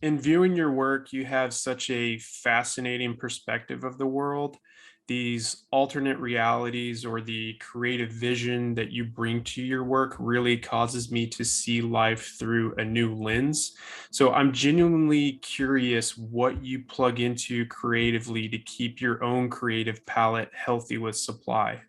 in viewing your work, you have such a fascinating perspective of the world. These alternate realities or the creative vision that you bring to your work really causes me to see life through a new lens. So I'm genuinely curious what you plug into creatively to keep your own creative palette healthy with supply.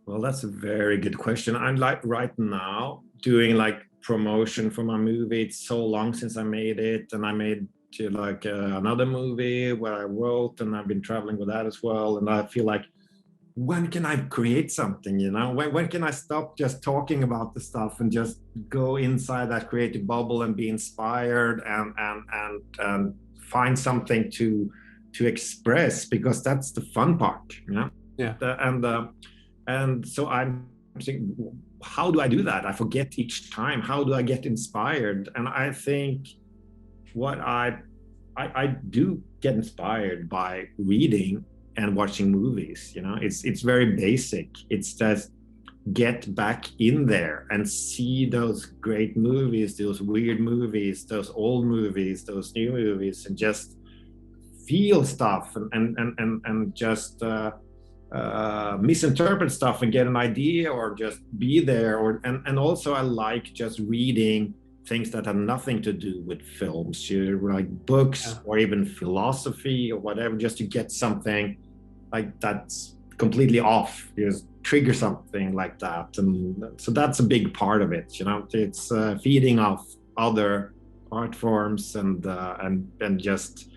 Well, that's a very good question. I'm like right now doing like promotion for my movie. It's so long since I made it, and I made another movie where I wrote, and I've been traveling with that as well. And I feel like, when can I create something? When can I stop just talking about the stuff and just go inside that creative bubble and be inspired and find something to express, because that's the fun part, Yeah. The- and uh, and so I'm thinking, how do I do that? I forget each time. How do I get inspired? And I think what I do get inspired by reading and watching movies. It's very basic. It's just get back in there and see those great movies, those weird movies, those old movies, those new movies, and just feel stuff and just misinterpret stuff and get an idea, or just be there. And also I like just reading things that have nothing to do with films, like books Yeah. or even philosophy or whatever, just to get something like that's completely off, just trigger something like that. And so that's a big part of it. It's feeding off other art forms and just,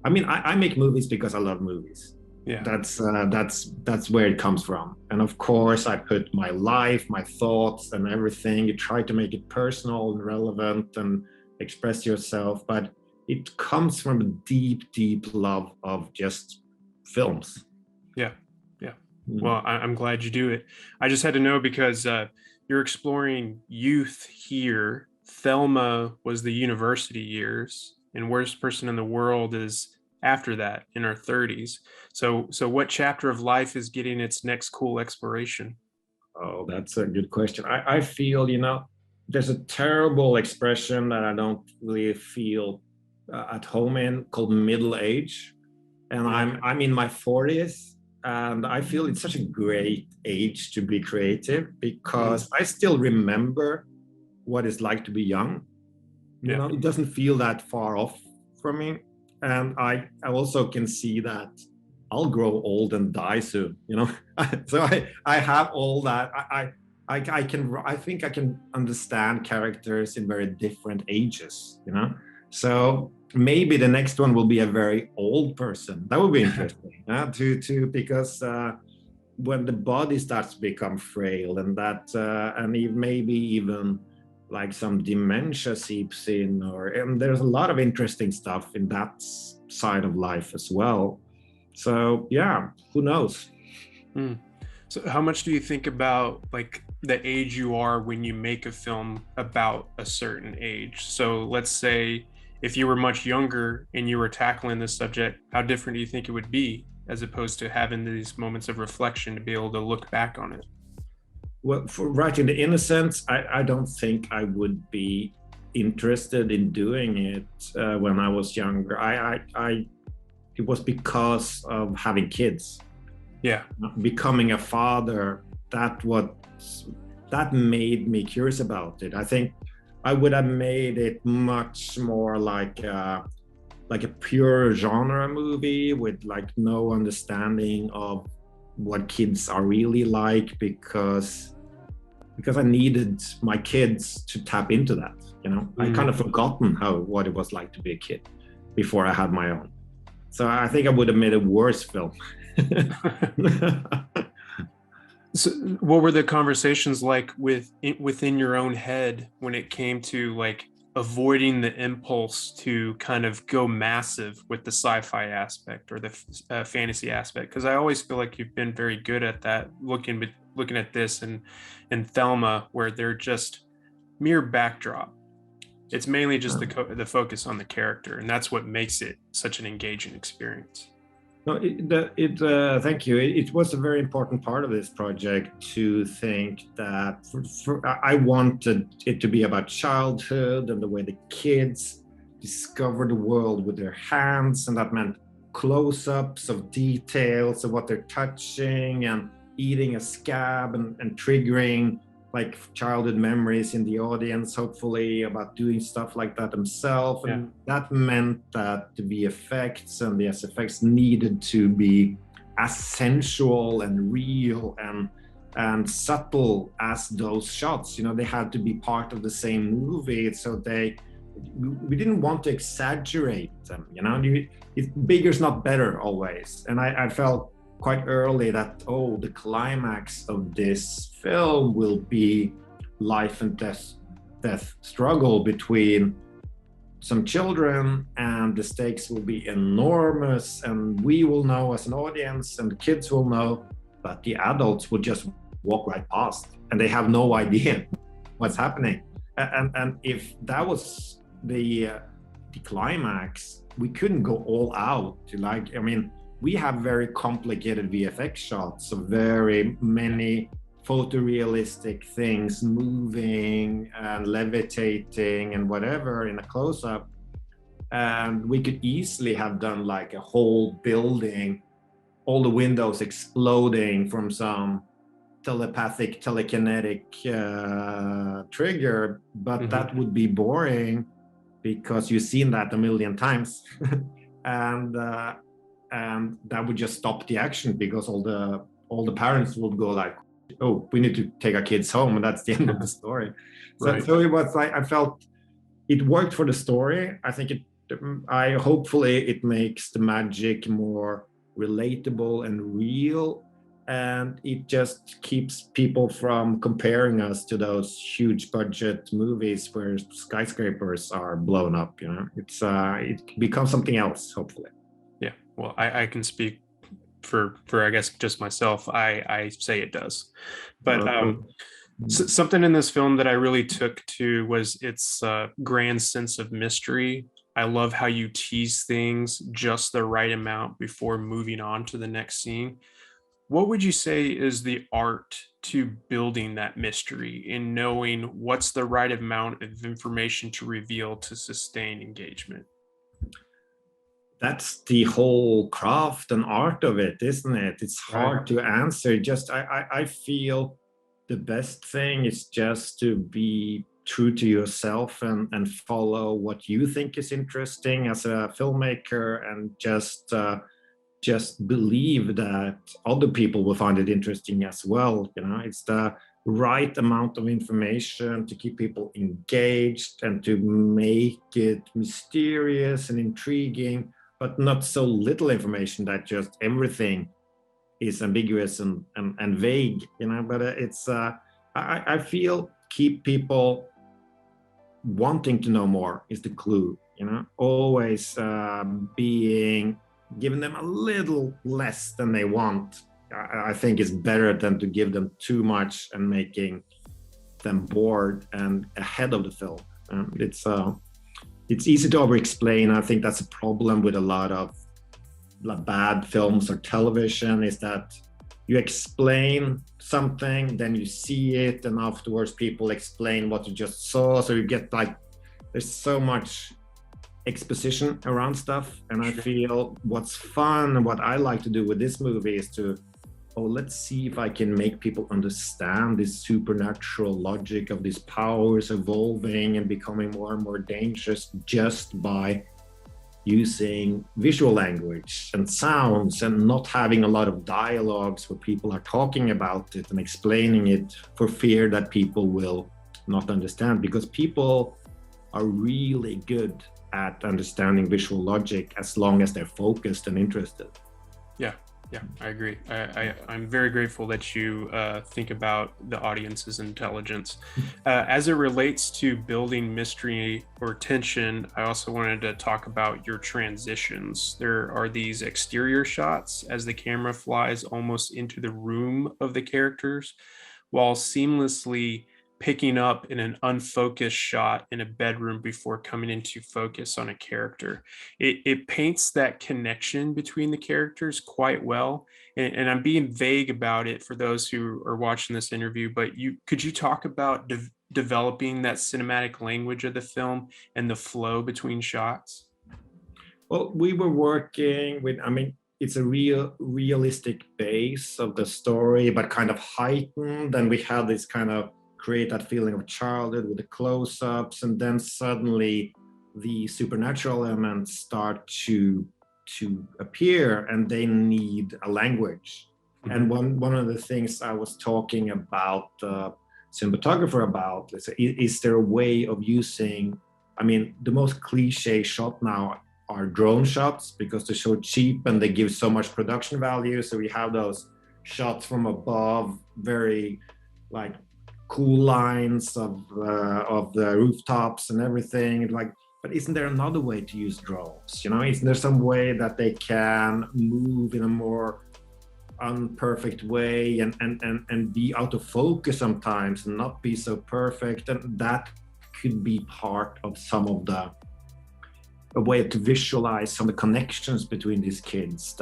I make movies because I love movies. Yeah. That's where it comes from. And of course I put my life, my thoughts and everything. You try to make it personal and relevant and express yourself, but it comes from a deep love of just films. Yeah. Yeah. Mm. Well, I'm glad you do it. I just had to know because you're exploring youth here. Thelma was the university years, and Worst Person in the World is after that in our 30s. So what chapter of life is getting its next cool exploration? Oh, that's a good question. I feel, there's a terrible expression that I don't really feel at home in, called middle age. And Yeah. I'm in my 40s, and I feel it's such a great age to be creative, Mm, because I still remember what it's like to be young. yeah. It doesn't feel that far off from me. And I also can see that I'll grow old and die soon, So I have all that. I think I can understand characters in very different ages. So maybe the next one will be a very old person. That would be interesting, to because when the body starts to become frail, and maybe even like some dementia seeps in, and there's a lot of interesting stuff in that side of life as well. So yeah, who knows? Mm. So how much do you think about like the age you are when you make a film about a certain age? So let's say if you were much younger and you were tackling this subject, how different do you think it would be as opposed to having these moments of reflection to be able to look back on it? Well, for writing The Innocents, I don't think I would be interested in doing it when I was younger. It was because of having kids, Yeah. becoming a father. That made me curious about it. I think I would have made it much more like a pure genre movie with like no understanding of what kids are really like, because I needed my kids to tap into that. I kind Mm. of forgotten what it was like to be a kid before I had my own. So I think I would have made a worse film. So what were the conversations like within your own head when it came to like avoiding the impulse to kind of go massive with the sci-fi aspect or the fantasy aspect? Because I always feel like you've been very good at that, looking at this and Thelma, where they're just mere backdrop. It's mainly just the focus on the character, and that's what makes it such an engaging experience. No, thank you. It was a very important part of this project to think that I wanted it to be about childhood and the way the kids discover the world with their hands, and that meant close-ups of details of what they're touching and eating a scab and triggering like childhood memories in the audience, hopefully, about doing stuff like that themselves. Yeah. And that meant that the VFX and the SFX needed to be as sensual and real and subtle as those shots. You know, they had to be part of the same movie, so we didn't want to exaggerate them. You know, bigger's not better always. And I felt quite early that, oh, the climax of this film will be life and death struggle between some children, and the stakes will be enormous, and we will know as an audience and the kids will know, but the adults will just walk right past and they have no idea what's happening. And if that was the climax, we couldn't go all out. Like, I mean, we have very complicated VFX shots of very many photorealistic things moving and levitating and whatever in a close-up. And we could easily have done like a whole building, all the windows exploding from some telepathic, telekinetic trigger, but that would be boring because you've seen that a million times. And that would just stop the action, because all the parents would go like, oh, we need to take our kids home, and that's the end of the story. Right. So it was like, I felt it worked for the story. I think hopefully it makes the magic more relatable and real, and it just keeps people from comparing us to those huge budget movies where skyscrapers are blown up. You know, it becomes something else, hopefully. Yeah, well, I can speak for I guess just myself. I say it does, but something in this film that I really took to was its grand sense of mystery. I love how you tease things just the right amount before moving on to the next scene. What would you say is the art to building that mystery and knowing what's the right amount of information to reveal to sustain engagement? That's the whole craft and art of it, isn't it? It's hard to answer. Just I feel the best thing is just to be true to yourself and follow what you think is interesting as a filmmaker, and just believe that other people will find it interesting as well. You know, it's the right amount of information to keep people engaged and to make it mysterious and intriguing, but not so little information that just everything is ambiguous and vague, you know. But I feel keep people wanting to know more is the clue, you know, always giving them a little less than they want. I think is better than to give them too much and making them bored and ahead of the film. It's easy to over-explain. I think that's a problem with a lot of bad films or television, is that you explain something, then you see it, and afterwards people explain what you just saw. So you get like, there's so much exposition around stuff. And I feel what's fun and what I like to do with this movie is to, let's see if I can make people understand this supernatural logic of these powers evolving and becoming more and more dangerous just by using visual language and sounds, and not having a lot of dialogues where people are talking about it and explaining it for fear that people will not understand, because people are really good at understanding visual logic as long as they're focused and interested. Yeah, I agree. I'm very grateful that you think about the audience's intelligence. As it relates to building mystery or tension, I also wanted to talk about your transitions. There are these exterior shots as the camera flies almost into the room of the characters, while seamlessly picking up in an unfocused shot in a bedroom before coming into focus on a character. It paints that connection between the characters quite well. And I'm being vague about it for those who are watching this interview, but could you talk about developing that cinematic language of the film and the flow between shots? Well, we were working with, I mean, it's a realistic base of the story, but kind of heightened. And we had this kind of create that feeling of childhood with the close-ups, and then suddenly the supernatural elements start to appear, and they need a language. Mm-hmm. And one of the things I was talking about cinematographer about, let's say, is there a way of using, I mean, the most cliche shot now are drone shots because they're so cheap and they give so much production value. So we have those shots from above, very like cool lines of the rooftops and everything. Like, but isn't there another way to use drones? You know, isn't there some way that they can move in a more unperfect way and be out of focus sometimes and not be so perfect? And that could be part of some of a way to visualize some of the connections between these kids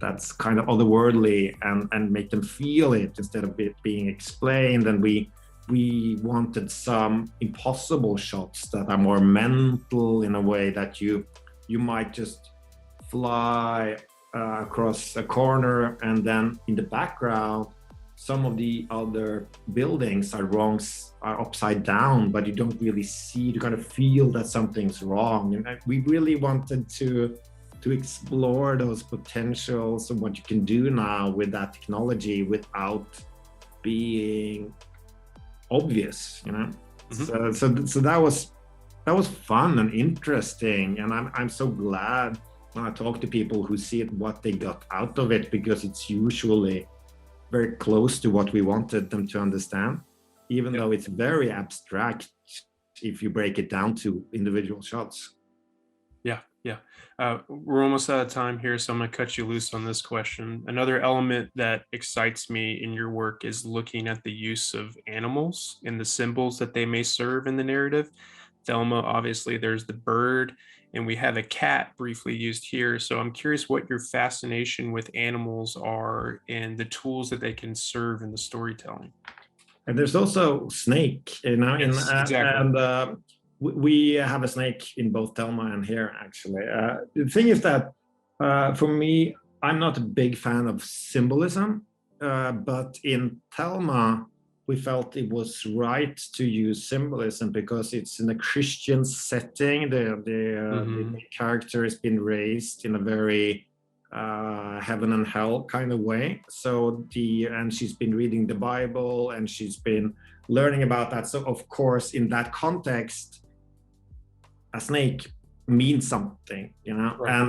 that's kind of otherworldly, and make them feel it instead of it being explained. And we wanted some impossible shots that are more mental, in a way that you might just fly across a corner, and then in the background some of the other buildings are upside down, but you don't really see, you kind of feel that something's wrong. And we really wanted to explore those potentials and what you can do now with that technology without being obvious, you know. Mm-hmm. So that was fun and interesting, and I'm so glad when I talk to people who see it, what they got out of it, because it's usually very close to what we wanted them to understand, even though it's very abstract if you break it down to individual shots. Yeah. We're almost out of time here, so I'm going to cut you loose on this question. Another element that excites me in your work is looking at the use of animals and the symbols that they may serve in the narrative. Thelma, obviously, there's the bird, and we have a cat briefly used here. So I'm curious what your fascination with animals are and the tools that they can serve in the storytelling. And there's also snake, you know, yes, exactly. and we have a snake in both Thelma and here, actually. The thing is that for me, I'm not a big fan of symbolism, but in Thelma, we felt it was right to use symbolism because it's in a Christian setting. The character has been raised in a very heaven and hell kind of way. So and she's been reading the Bible and she's been learning about that. So of course, in that context, a snake means something, you know, right.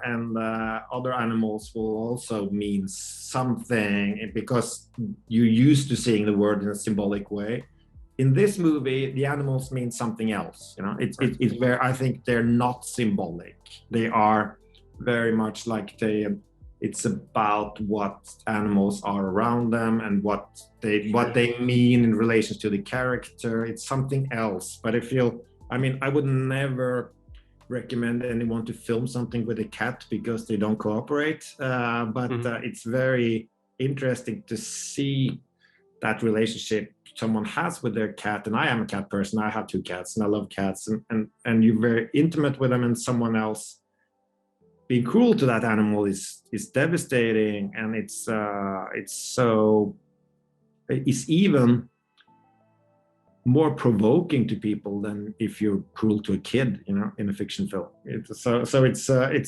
and other animals will also mean something because you're used to seeing the word in a symbolic way. In this movie, the animals mean something else, you know. It's very, I think they're not symbolic. They are very much like it's about what animals are around them and what they mean in relation to the character. It's something else. But I would never recommend anyone to film something with a cat because they don't cooperate. But it's very interesting to see that relationship someone has with their cat. And I am a cat person. I have 2 cats and I love cats. And you're very intimate with them, and someone else being cruel to that animal is devastating. And it's even more provoking to people than if you're cruel to a kid, you know, in a fiction film. It's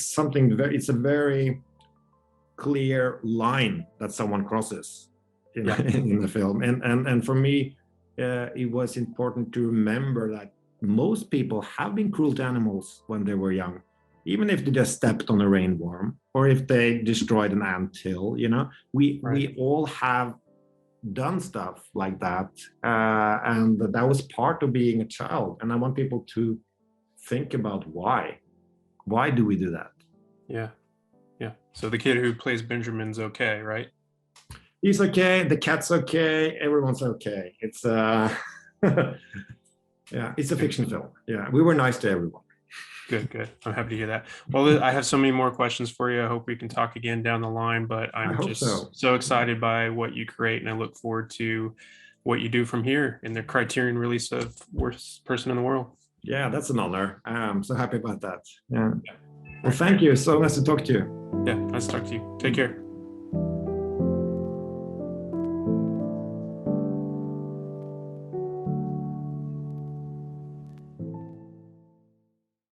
something very, it's a very clear line that someone crosses in the film. And for me, it was important to remember that most people have been cruel to animals when they were young, even if they just stepped on a rainworm or if they destroyed an anthill, you know. We all have done stuff like that, and that was part of being a child. And I want people to think about why do we do that. Yeah So the kid who plays Benjamin's okay, right? He's okay, the cat's okay, everyone's okay. It's it's a fiction film. We were nice to everyone. Good. I'm happy to hear that. Well, I have so many more questions for you. I hope we can talk again down the line, but I'm just so excited by what you create, and I look forward to what you do from here in the Criterion release of Worst Person in the World. Yeah, that's an honor. I'm so happy about that. Yeah. Well, thank you. So nice to talk to you. Yeah, nice to talk to you. Take care.